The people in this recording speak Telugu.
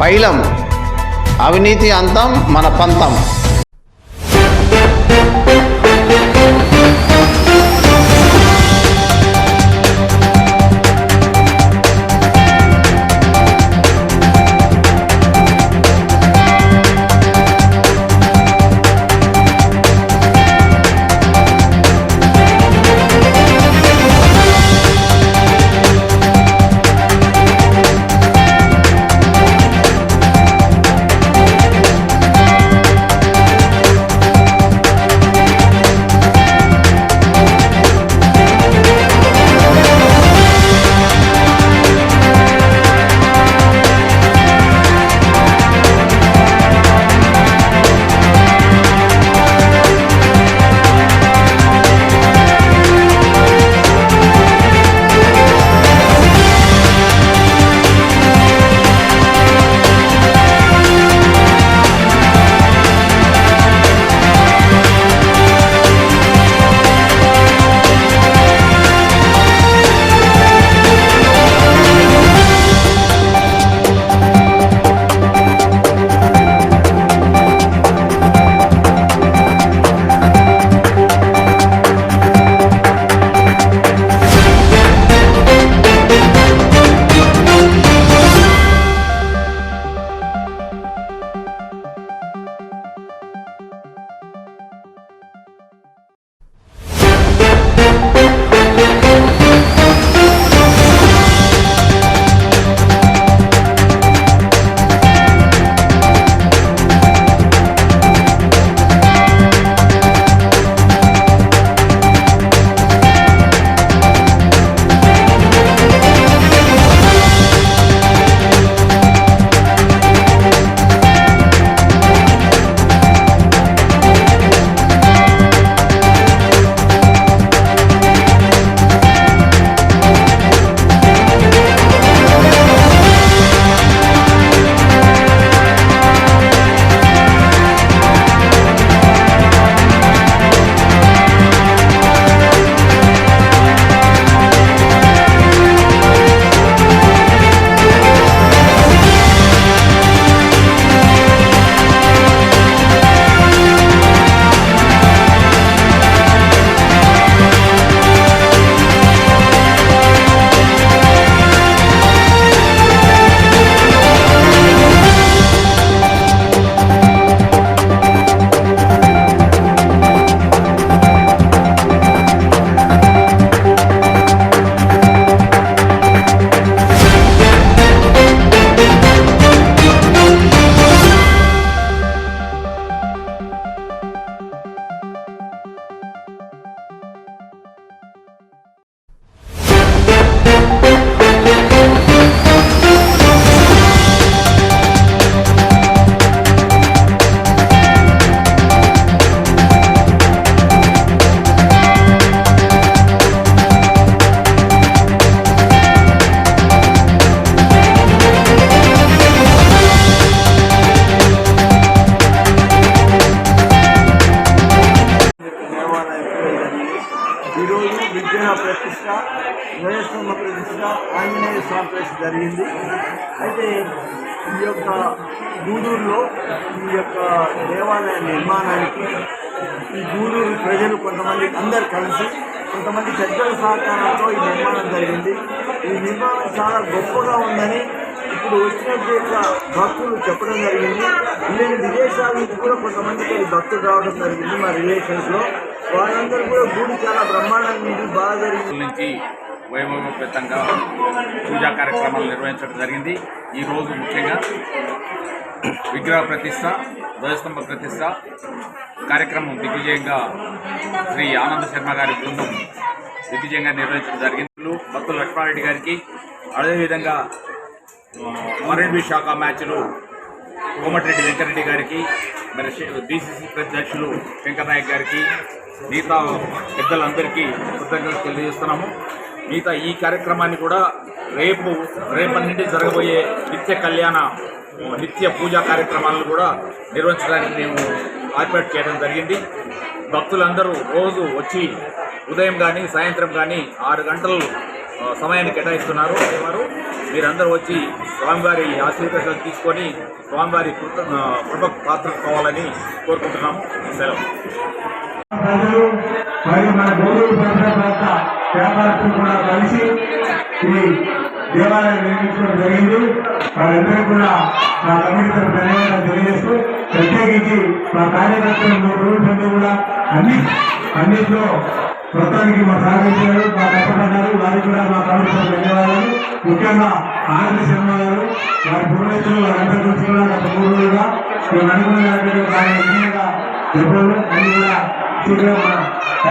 పైలం అవినీతి అంతం మన పంతం. విగ్రహ ప్రతిష్ట, ధ్వజస్తంభ ప్రతిష్ట, ఆంజనేయ స్వామి ప్రతిష్ట జరిగింది. అయితే ఈ యొక్క గూడూరులో ఈ యొక్క దేవాలయ నిర్మాణానికి ఈ గూడూరు ప్రజలు కొంతమంది అందరు కలిసి కొంతమంది పెద్దల సహకారంతో ఈ నిర్మాణం జరిగింది. ఈ నిర్మాణం చాలా గొప్పగా ఉందని ఇప్పుడు వచ్చినట్టు భక్తులు చెప్పడం జరిగింది. ఇలాంటి విదేశాల నుంచి కూడా కొంతమందికి భక్తులు రావడం జరిగింది మా రిలేషన్స్లో. వాళ్ళందరూ కూడా గుడి చాలా బ్రహ్మాండంగా ఉంది, బాగా జరిగింది. నుంచి వైభవపేతంగా పూజా కార్యక్రమాలు నిర్వహించడం జరిగింది. ఈరోజు ముఖ్యంగా విగ్రహ ప్రతిష్ట, ధ్వజస్తంభ ప్రతిష్ట కార్యక్రమం దిగ్విజయంగా శ్రీ ఆనంద శర్మ గారి బృందం దిగ్విజయంగా నిర్వహించడం జరిగింది. భక్తుల లక్ష్మారెడ్డి గారికి, అదేవిధంగా మరణ్ శాఖ మ్యాచ్లు కోమటిరెడ్డి వెంకటరెడ్డి గారికి, మరి బీసీసీ అధ్యక్షులు వెంకటనాయక్ గారికి, మిగతా పెద్దలందరికీ కృతజ్ఞతలు తెలియజేస్తున్నాము. మిగతా ఈ కార్యక్రమాన్ని కూడా రేపటి నుండి జరగబోయే నిత్య పూజా కార్యక్రమాలను కూడా నిర్వహించడానికి మేము ఏర్పాటు చేయడం జరిగింది. భక్తులందరూ రోజు వచ్చి ఉదయం కానీ సాయంత్రం కానీ 6 గంటలు సమయాన్ని కేటాయిస్తున్నారు వారు. మీరందరూ వచ్చి స్వామివారి ఆశీర్వాదాలు తీసుకొని స్వామివారి కృప పాత్ర కావాలని కోరుకుంటున్నాము. సెలవు. ప్రజలు మరియు మన గోడూరు పరిసర ప్రాంత వ్యాపారస్తులు కూడా కలిసి ఈ దేవాలయం నిర్మించడం జరిగింది. వారందరికీ కూడా మా కమిటీ తరఫున ధన్యవాదాలు తెలియజేస్తూ, ప్రత్యేకించి మా కార్యకర్తలు 3 రోజుల ముందు కూడా అన్నింటిలో మొత్తానికి మా సహకరించారు, మా కష్టపడ్డారు. వారికి కూడా మా కమిటీ తరఫున ధన్యవాదాలు. ముఖ్యంగా ఆనంద శర్మ గారు, వారి పురోహితులు, వారందరి గురించి కూడా గత 3 రోజులుగా మేము అనుకున్న చెప్పడం అన్ని కూడా శీఘ్రం